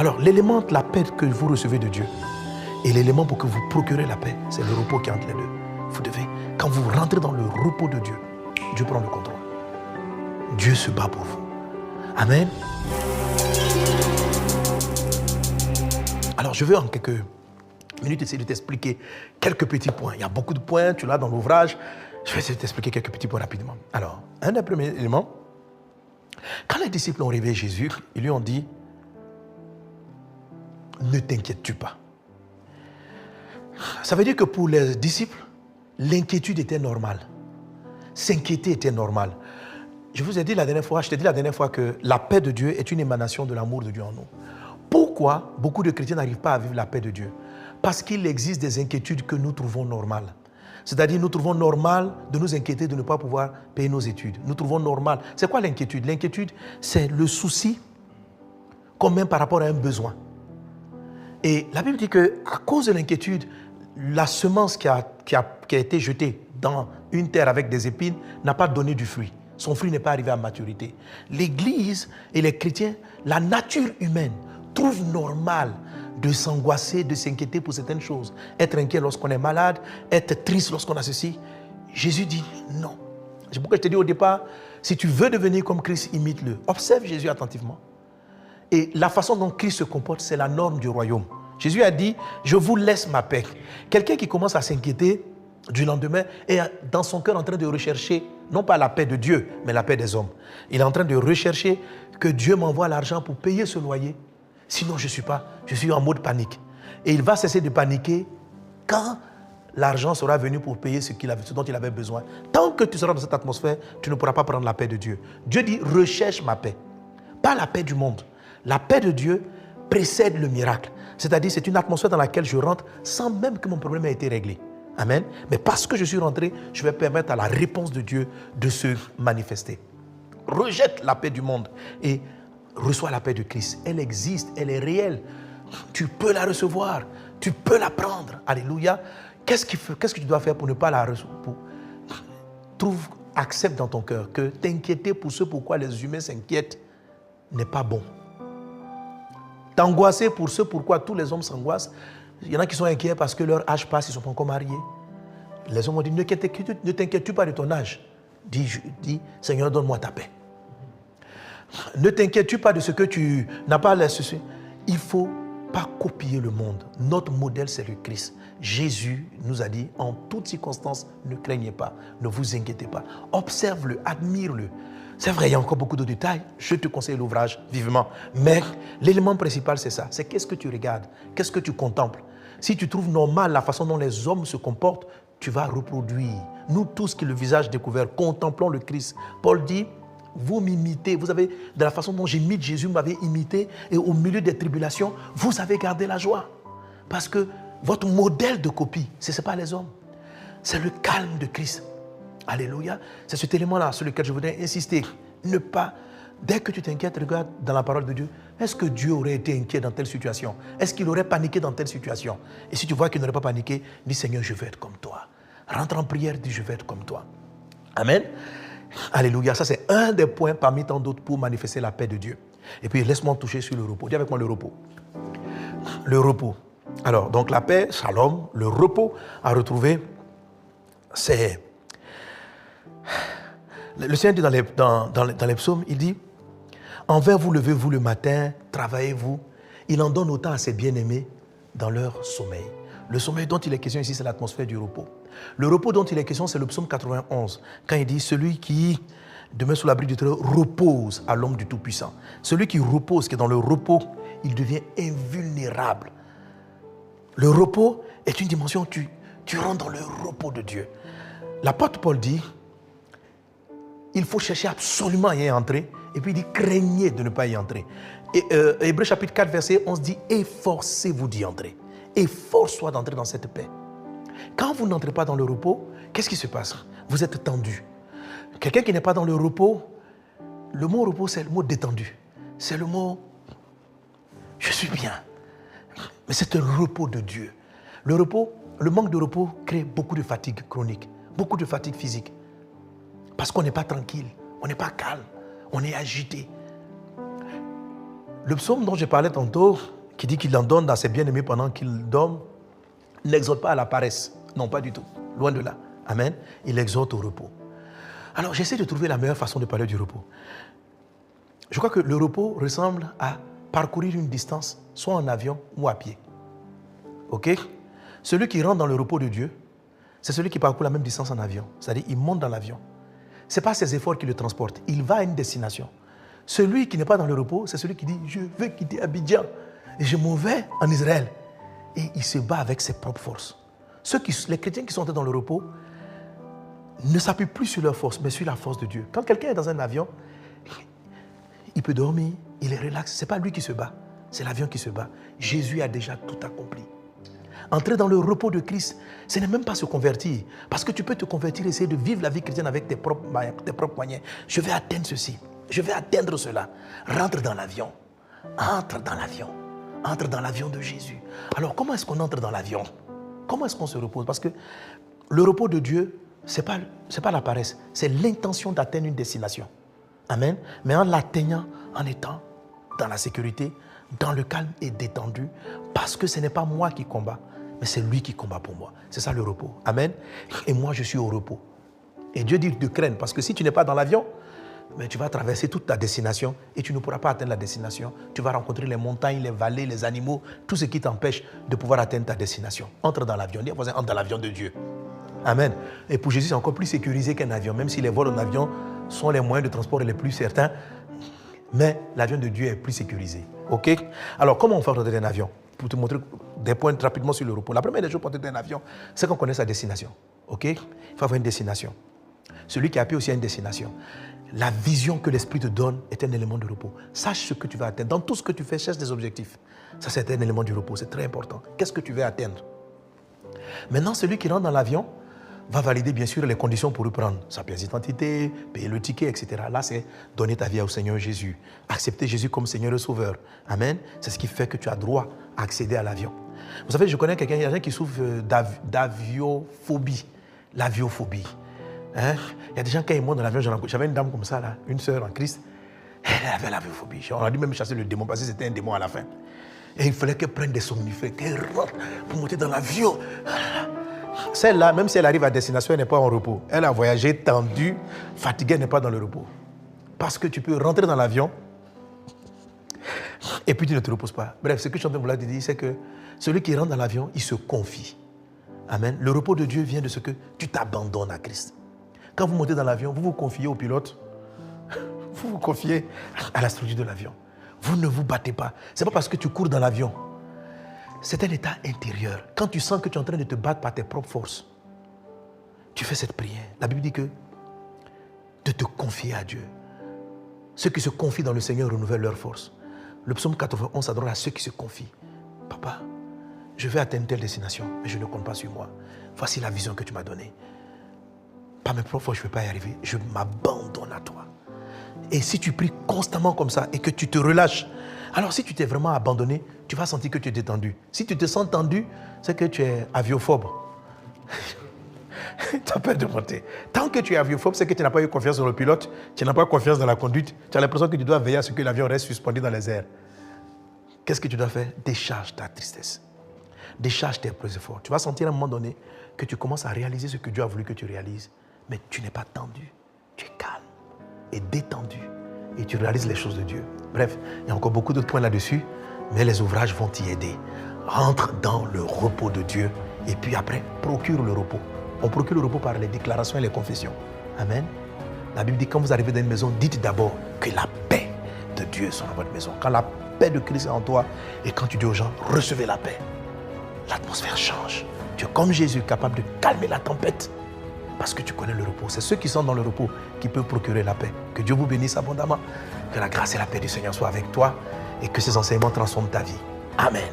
Alors, l'élément de la paix que vous recevez de Dieu et l'élément pour que vous procurez la paix, c'est le repos qui est entre les deux. Vous devez, quand vous rentrez dans le repos de Dieu, Dieu prend le contrôle. Dieu se bat pour vous. Amen. Alors, je veux en quelques minutes essayer de t'expliquer quelques petits points. Il y a beaucoup de points, tu l'as dans l'ouvrage. Je vais essayer de t'expliquer quelques petits points rapidement. Alors, un des premiers éléments, quand les disciples ont réveillé Jésus, ils lui ont dit, ne t'inquiètes-tu pas. Ça veut dire que pour les disciples, l'inquiétude était normale. S'inquiéter était normal. Je vous ai dit la dernière fois, je t'ai dit la dernière fois que la paix de Dieu est une émanation de l'amour de Dieu en nous. Pourquoi beaucoup de chrétiens n'arrivent pas à vivre la paix de Dieu? Parce qu'il existe des inquiétudes que nous trouvons normales. C'est-à-dire, nous trouvons normal de nous inquiéter de ne pas pouvoir payer nos études. Nous trouvons normal. C'est quoi l'inquiétude? L'inquiétude, c'est le souci qu'on met par rapport à un besoin. Et la Bible dit qu'à cause de l'inquiétude, la semence qui a été jetée dans une terre avec des épines n'a pas donné du fruit. Son fruit n'est pas arrivé à maturité. L'Église et les chrétiens, la nature humaine, trouve normal de s'angoisser, de s'inquiéter pour certaines choses. Être inquiet lorsqu'on est malade, être triste lorsqu'on a ceci. Jésus dit non. C'est pourquoi je te dis au départ, si tu veux devenir comme Christ, imite-le. Observe Jésus attentivement. Et la façon dont Christ se comporte, c'est la norme du royaume. Jésus a dit, je vous laisse ma paix. Quelqu'un qui commence à s'inquiéter du lendemain est dans son cœur en train de rechercher, non pas la paix de Dieu, mais la paix des hommes. Il est en train de rechercher que Dieu m'envoie l'argent pour payer ce loyer. Sinon, je suis en mode panique. Et il va cesser de paniquer quand l'argent sera venu pour payer ce dont il avait besoin. Tant que tu seras dans cette atmosphère, tu ne pourras pas prendre la paix de Dieu. Dieu dit, recherche ma paix. Pas la paix du monde. La paix de Dieu précède le miracle. C'est-à-dire, c'est une atmosphère dans laquelle je rentre sans même que mon problème ait été réglé. Amen. Mais parce que je suis rentré, je vais permettre à la réponse de Dieu de se manifester. Rejette la paix du monde et reçois la paix de Christ. Elle existe, elle est réelle. Tu peux la recevoir, tu peux la prendre. Alléluia. Qu'est-ce que tu dois faire pour ne pas la recevoir? Accepte dans ton cœur que t'inquiéter pour ce pourquoi les humains s'inquiètent n'est pas bon. T'angoisser pour ce pourquoi tous les hommes s'angoissent. Il y en a qui sont inquiets parce que leur âge passe, ils ne sont pas encore mariés. Les hommes ont dit, ne t'inquiète pas de ton âge. Dis, Seigneur, donne-moi ta paix. Ne t'inquiètes pas de ce que tu n'as pas la souci. Il ne faut pas copier le monde. Notre modèle, c'est le Christ. Jésus nous a dit, en toutes circonstances, ne craignez pas, ne vous inquiétez pas. Observe-le, admire-le. C'est vrai, il y a encore beaucoup de détails. Je te conseille l'ouvrage vivement. Mais l'élément principal, c'est ça. C'est qu'est-ce que tu regardes, qu'est-ce que tu contemples. Si tu trouves normal la façon dont les hommes se comportent, tu vas reproduire. Nous tous qui le visage découvert, contemplons le Christ. Paul dit, vous m'imitez. Vous avez, de la façon dont j'imite Jésus, vous m'avez imité. Et au milieu des tribulations, vous avez gardé la joie. Parce que votre modèle de copie, ce n'est pas les hommes. C'est le calme de Christ. Alléluia. C'est cet élément-là sur lequel je voudrais insister. Ne pas, dès que tu t'inquiètes, regarde dans la parole de Dieu. Est-ce que Dieu aurait été inquiet dans telle situation? Est-ce qu'il aurait paniqué dans telle situation? Et si tu vois qu'il n'aurait pas paniqué, dis Seigneur, je veux être comme toi. Rentre en prière, dis je veux être comme toi. Amen. Alléluia. Ça, c'est un des points parmi tant d'autres pour manifester la paix de Dieu. Et puis, laisse-moi toucher sur le repos. Dis avec moi le repos. Le repos. Alors, donc la paix, shalom, le repos à retrouver, c'est... Le Seigneur dit dans les psaumes, il dit, envers vous levez-vous le matin, travaillez-vous. Il en donne autant à ses bien-aimés dans leur sommeil. Le sommeil dont il est question ici, c'est l'atmosphère du repos. Le repos dont il est question, c'est le psaume 91, quand il dit, celui qui demeure sous l'abri du Très-Haut repose à l'ombre du Tout-Puissant. Celui qui repose, qui est dans le repos, il devient invulnérable. Le repos est une dimension, tu rentres dans le repos de Dieu. L'apôtre Paul dit, il faut chercher absolument à y entrer. Et puis il dit, craignez de ne pas y entrer. Et Hébreux chapitre 4, verset 11 dit, efforcez-vous d'y entrer. Efforce-toi d'entrer dans cette paix. Quand vous n'entrez pas dans le repos, qu'est-ce qui se passe? Vous êtes tendu. Quelqu'un qui n'est pas dans le repos, le mot repos, c'est le mot détendu. C'est le mot, je suis bien. Mais c'est un repos de Dieu. Le repos, le manque de repos crée beaucoup de fatigue chronique, beaucoup de fatigue physique. Parce qu'on n'est pas tranquille, on n'est pas calme, on est agité. Le psaume dont je parlais tantôt, qui dit qu'il en donne à ses bien-aimés pendant qu'ils dorment, n'exhorte pas à la paresse. Non, pas du tout. Loin de là. Amen. Il exhorte au repos. Alors, j'essaie de trouver la meilleure façon de parler du repos. Je crois que le repos ressemble à parcourir une distance, soit en avion ou à pied. OK? Celui qui rentre dans le repos de Dieu, c'est celui qui parcourt la même distance en avion. C'est-à-dire, il monte dans l'avion. Ce n'est pas ses efforts qui le transportent. Il va à une destination. Celui qui n'est pas dans le repos, c'est celui qui dit « Je veux quitter Abidjan et je m'en vais en Israël ». Et il se bat avec ses propres forces. Les chrétiens qui sont dans le repos ne s'appuient plus sur leur force, mais sur la force de Dieu. Quand quelqu'un est dans un avion, il peut dormir, il est relax. Ce n'est pas lui qui se bat, c'est l'avion qui se bat. Jésus a déjà tout accompli. Entrer dans le repos de Christ, ce n'est même pas se convertir. Parce que tu peux te convertir, essayer de vivre la vie chrétienne avec tes propres moyens. Je vais atteindre ceci, je vais atteindre cela. Rentre dans l'avion. Entre dans l'avion. Entre dans l'avion de Jésus. Alors, comment est-ce qu'on entre dans l'avion? Comment est-ce qu'on se repose? Parce que le repos de Dieu, ce n'est pas la paresse, c'est l'intention d'atteindre une destination. Amen. Mais en l'atteignant, en étant dans la sécurité, dans le calme et détendu, parce que ce n'est pas moi qui combat, mais c'est lui qui combat pour moi. C'est ça le repos. Amen. Et moi, je suis au repos. Et Dieu dit de craindre, parce que si tu n'es pas dans l'avion, mais tu vas traverser toute ta destination et tu ne pourras pas atteindre la destination. Tu vas rencontrer les montagnes, les vallées, les animaux, tout ce qui t'empêche de pouvoir atteindre ta destination. Entre dans l'avion. Dis, entre dans l'avion de Dieu. Amen. Et pour Jésus, c'est encore plus sécurisé qu'un avion, même si les vols en avion sont les moyens de transport les plus certains, mais l'avion de Dieu est plus sécurisé. OK? Alors, comment on fait rentrer un avion? Pour te montrer des points rapidement sur le repos. La première des choses pour entrer dans un avion, c'est qu'on connaît sa destination. OK? Il faut avoir une destination. Celui qui a appuyé aussi a une destination. La vision que l'Esprit te donne est un élément de repos. Sache ce que tu vas atteindre. Dans tout ce que tu fais, cherche des objectifs. Ça, c'est un élément du repos. C'est très important. Qu'est-ce que tu veux atteindre? Maintenant, celui qui rentre dans l'avion va valider bien sûr les conditions pour reprendre sa pièce d'identité, payer le ticket, etc. Là, c'est donner ta vie au Seigneur Jésus. Accepter Jésus comme Seigneur et Sauveur. Amen. C'est ce qui fait que tu as droit à accéder à l'avion. Vous savez, je connais quelqu'un, il y a quelqu'un qui souffre d'aviophobie. L'aviophobie. Hein? Il y a des gens, quand ils montent dans l'avion, j'avais une dame comme ça, là, une sœur en Christ, elle avait l'aviophobie. On a dû même chasser le démon parce que c'était un démon à la fin. Et il fallait qu'elle prenne des somnifères, qu'elle rentre pour monter dans l'avion. Celle-là, même si elle arrive à destination, elle n'est pas en repos. Elle a voyagé tendue, fatiguée, elle n'est pas dans le repos. Parce que tu peux rentrer dans l'avion et puis tu ne te reposes pas. Bref, ce que je suis en train de vous dire, c'est que celui qui rentre dans l'avion, il se confie. Amen. Le repos de Dieu vient de ce que tu t'abandonnes à Christ. Quand vous montez dans l'avion, vous vous confiez au pilote, vous vous confiez à la structure de l'avion. Vous ne vous battez pas. Ce n'est pas parce que tu cours dans l'avion. C'est un état intérieur. Quand tu sens que tu es en train de te battre par tes propres forces, tu fais cette prière. La Bible dit que de te confier à Dieu. Ceux qui se confient dans le Seigneur renouvellent leur force. Le psaume 91 s'adresse à ceux qui se confient. Papa, je vais atteindre telle destination, mais je ne compte pas sur moi. Voici la vision que tu m'as donnée. Par mes propres forces, je ne vais pas y arriver. Je m'abandonne à toi. Et si tu pries constamment comme ça et que tu te relâches, alors si tu t'es vraiment abandonné, tu vas sentir que tu es détendu. Si tu te sens tendu, c'est que tu es aviophobe. Tu as peur de monter. Tant que tu es aviophobe, c'est que tu n'as pas eu confiance dans le pilote, tu n'as pas confiance dans la conduite, tu as l'impression que tu dois veiller à ce que l'avion reste suspendu dans les airs. Qu'est-ce que tu dois faire? Décharge ta tristesse. Décharge tes efforts. Tu vas sentir à un moment donné que tu commences à réaliser ce que Dieu a voulu que tu réalises. Mais tu n'es pas tendu, tu es calme et détendu et tu réalises les choses de Dieu. Bref, il y a encore beaucoup d'autres points là-dessus, mais les ouvrages vont t'y aider. Rentre dans le repos de Dieu et puis après, procure le repos. On procure le repos par les déclarations et les confessions. Amen. La Bible dit, quand vous arrivez dans une maison, dites d'abord que la paix de Dieu soit dans votre maison. Quand la paix de Christ est en toi et quand tu dis aux gens, recevez la paix, l'atmosphère change. Tu es comme Jésus, capable de calmer la tempête. Parce que tu connais le repos. C'est ceux qui sont dans le repos qui peuvent procurer la paix. Que Dieu vous bénisse abondamment. Que la grâce et la paix du Seigneur soient avec toi et que ces enseignements transforment ta vie. Amen.